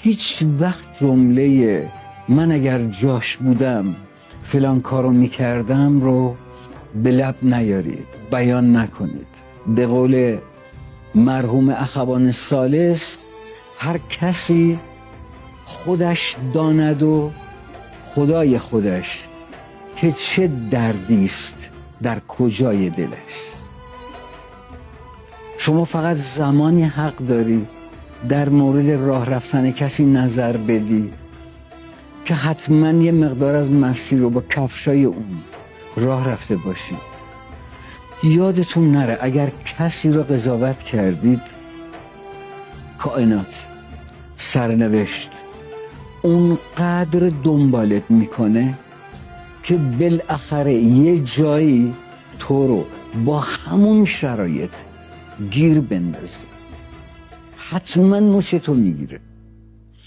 هیچ وقت جمله من اگر جاش بودم فلان کارو میکردم رو به لب نیارید، بیان نکنید. به قول مرحوم اخوان ثالث، هر کسی خودش داند و خدای خودش که چه دردیست در کجای دلش. شما فقط زمانی حق داری در مورد راه رفتن کسی نظر بدی که حتما یه مقدار از مسیر رو با کفشای اون راه رفته باشی. یادتون نره اگر کسی رو قضاوت کردید، کائنات، سرنوشت اونقدر دنبالت میکنه که بالاخره یه جایی تو رو با همون شرایط گیر بندازه، حتما نوش تو میگیره.